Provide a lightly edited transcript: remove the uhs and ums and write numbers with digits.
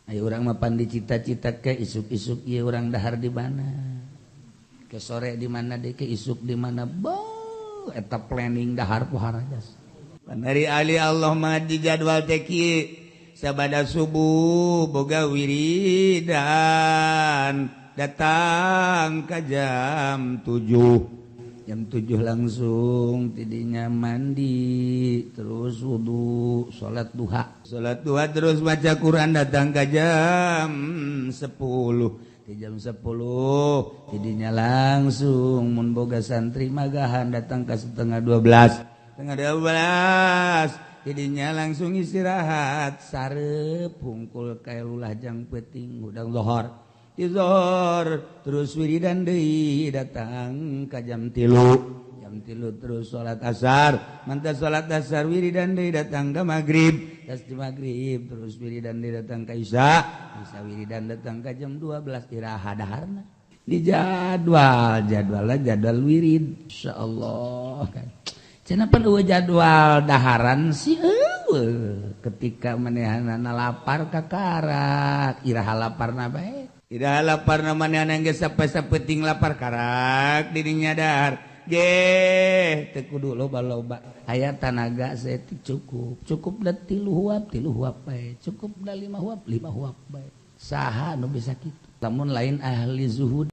Ayo urang mapan dicita-cita ke isuk-isuk ieu urang dahar di mana? Ke sore di mana deh ke isuk di mana? Bo, eta planning dahar pohara jas. Panari ali Allah mah di jadwal teh kieu. Sabada subuh boga wiridan datang ke jam 7. Jam 7 langsung tidinya mandi terus wudu salat duha terus baca Quran datang ke jam 10. Di jam 10 tidinya langsung mun boga santri magahan datang ke setengah 12 jadinya langsung istirahat sarep pungkul kaelulah jang peuting udang lohor di zohor terus wiridan deui datang ka jam 3 terus salat asar mantap salat asar wiridan deui datang ka magrib tas di magrib terus wiridan deui datang ka isya wiridan datang ka jam 12 istirahat daharna di jadwal wirid insyaallah kan. Kenapa jadwal daharan sih ketika manehanana lapar kakarak iraha laparna bae iraha laparna manehanana geus sape-sapeting lapar karak dirinya dahar ge teu kudu loba-loba aya tanaga saya cukup da 3 huap bae cukup da 5 huap bae saha nu bisa kitu lamun lain ahli zuhud